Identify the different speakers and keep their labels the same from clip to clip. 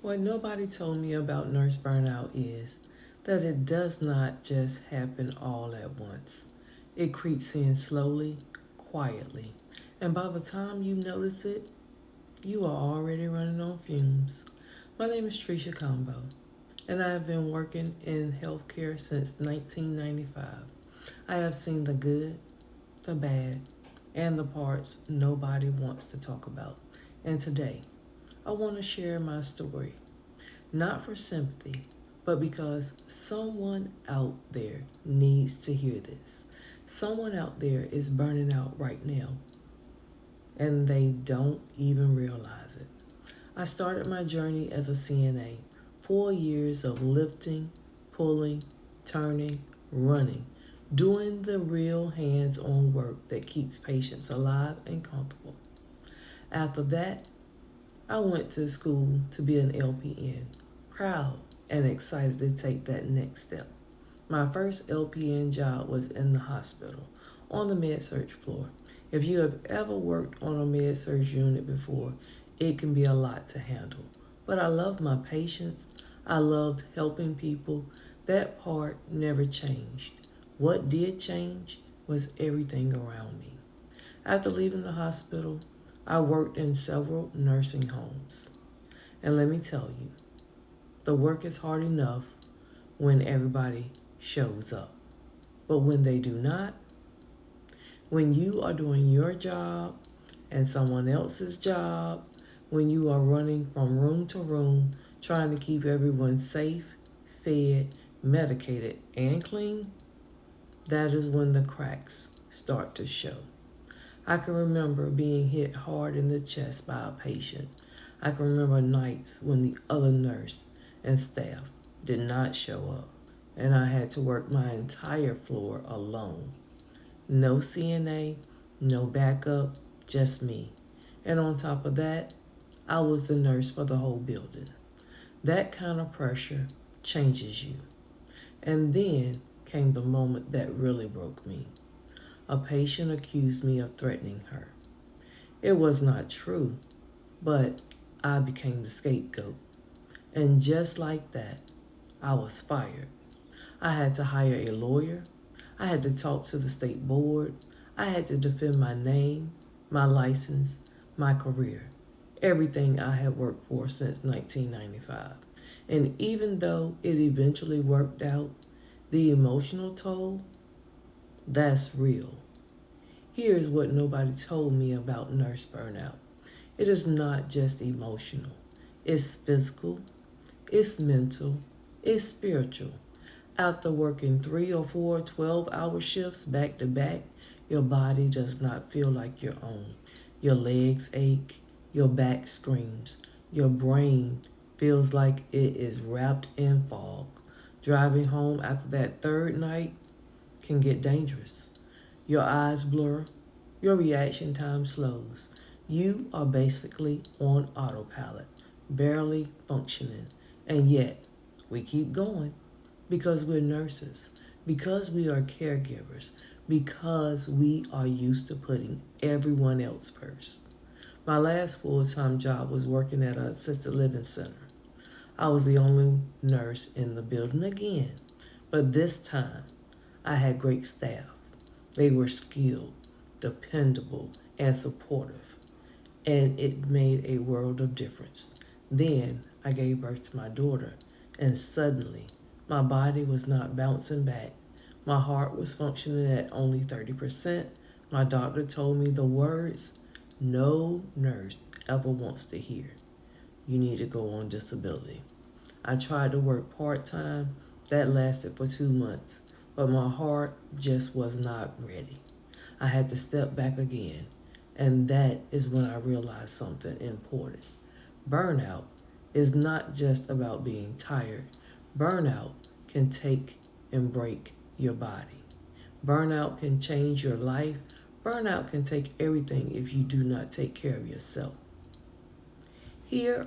Speaker 1: What nobody told me about nurse burnout is that it does not just happen all at once. It creeps in slowly, quietly, and by the time you notice it, you are already running on fumes. My name is Trisha Combo, and I have been working in healthcare since 1995. I have seen the good, the bad, and the parts nobody wants to talk about. And today, I want to share my story, not for sympathy, but because someone out there needs to hear this. Someone out there is burning out right now, and they don't even realize it. I started my journey as a CNA, 4 years of lifting, pulling, turning, running, doing the real hands on work that keeps patients alive and comfortable. After that, I went to school to be an LPN, proud and excited to take that next step. My first LPN job was in the hospital on the med surg floor. If you have ever worked on a med surg unit before, it can be a lot to handle. But I loved my patients. I loved helping people. That part never changed. What did change was everything around me. After leaving the hospital, I worked in several nursing homes. And let me tell you, the work is hard enough when everybody shows up. But when they do not, when you are doing your job and someone else's job, when you are running from room to room, trying to keep everyone safe, fed, medicated, and clean, that is when the cracks start to show. I can remember being hit hard in the chest by a patient. I can remember nights when the other nurse and staff did not show up, and I had to work my entire floor alone. No CNA, no backup, just me. And on top of that, I was the nurse for the whole building. That kind of pressure changes you. And then came the moment that really broke me. A patient accused me of threatening her. It was not true, but I became the scapegoat. And just like that, I was fired. I had to hire a lawyer. I had to talk to the state board. I had to defend my name, my license, my career, everything I had worked for since 1995. And even though it eventually worked out, the emotional toll, that's real. Here's what nobody told me about nurse burnout. It is not just emotional, it's physical, it's mental, it's spiritual. After working 3 or 4 12-hour shifts back to back, your body does not feel like your own. Your legs ache, your back screams, your brain feels like it is wrapped in fog. Driving home after that third night can get dangerous. Your eyes blur, your reaction time slows. You are basically on autopilot, barely functioning, and yet we keep going because we're nurses, because we are caregivers, because we are used to putting everyone else first. My last full time job was working at an assisted living center. I was the only nurse in the building again, but this time I had great staff. They were skilled, dependable, and supportive, and it made a world of difference. Then I gave birth to my daughter, and suddenly my body was not bouncing back. My heart was functioning at only 30%. My doctor told me the words no nurse ever wants to hear. You need to go on disability. I tried to work part time. That lasted for 2 months, but my heart just was not ready. I had to step back again, and that is when I realized something important. Burnout is not just about being tired. Burnout can take and break your body. Burnout can change your life. Burnout can take everything if you do not take care of yourself. Here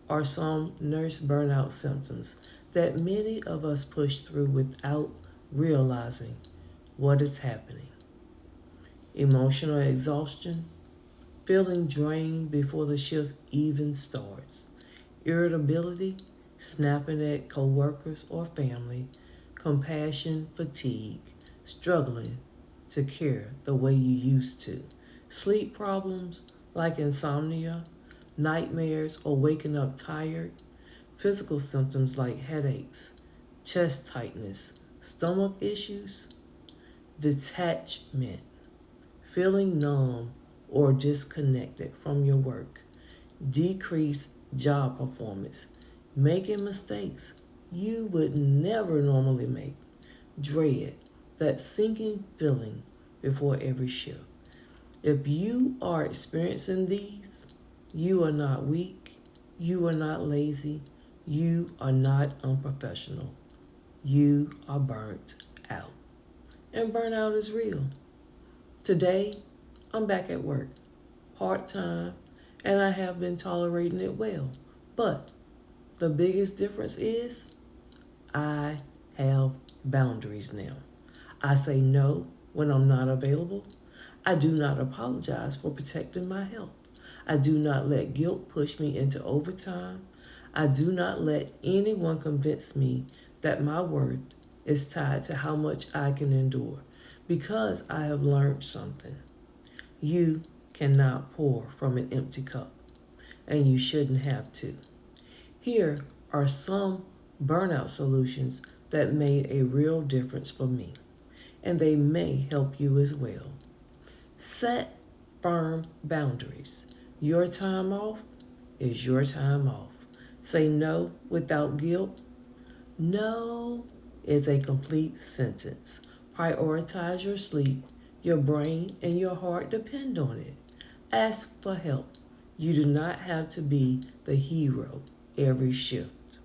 Speaker 1: are some nurse burnout symptoms that many of us push through without realizing what is happening. Emotional exhaustion, feeling drained before the shift even starts, irritability, snapping at coworkers or family, compassion fatigue, struggling to care the way you used to, sleep problems like insomnia, nightmares or waking up tired, physical symptoms like headaches, chest tightness, stomach issues, detachment, feeling numb or disconnected from your work, decreased job performance, making mistakes you would never normally make, dread, that sinking feeling before every shift. If you are experiencing these, you are not weak, you are not lazy, you are not unprofessional, you are burnt out. And burnout is real. Today, I'm back at work, part time, and I have been tolerating it well. But the biggest difference is I have boundaries now. I say no when I'm not available. I do not apologize for protecting my health. I do not let guilt push me into overtime. I do not let anyone convince me that my worth is tied to how much I can endure because I have learned something. You cannot pour from an empty cup, and you shouldn't have to. Here are some burnout solutions that made a real difference for me, and they may help you as well. Set firm boundaries. Your time off is your time off. Say no without guilt. No is a complete sentence. Prioritize your sleep. Your brain and your heart depend on it. Ask for help. You do not have to be the hero every shift.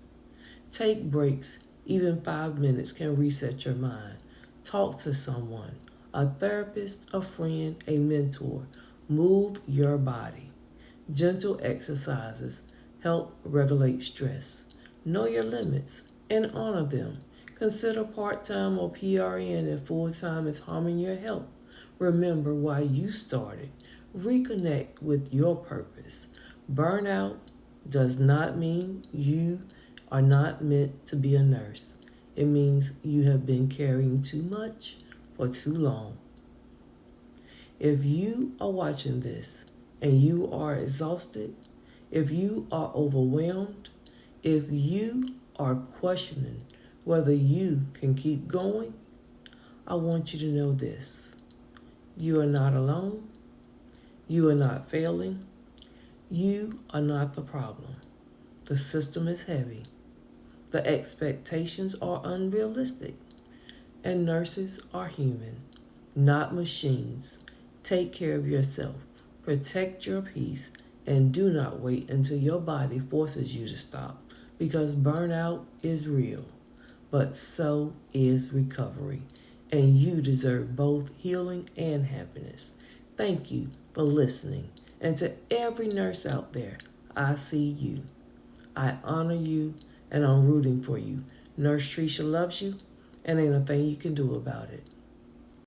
Speaker 1: Take breaks. Even 5 minutes can reset your mind. Talk to someone, a therapist, a friend, a mentor. Move your body. Gentle exercises help regulate stress. Know your limits and honor them. Consider part time or PRN if full time is harming your health. Remember why you started. Reconnect with your purpose. Burnout does not mean you are not meant to be a nurse. It means you have been carrying too much for too long. If you are watching this and you are exhausted, if you are overwhelmed, if you are questioning whether you can keep going, I want you to know this. You are not alone. You are not failing. You are not the problem. The system is heavy. The expectations are unrealistic. And nurses are human, not machines. Take care of yourself. Protect your peace. And do not wait until your body forces you to stop because burnout is real. But so is recovery. And you deserve both healing and happiness. Thank you for listening. And to every nurse out there, I see you. I honor you and I'm rooting for you. Nurse Tricia loves you and ain't a thing you can do about it.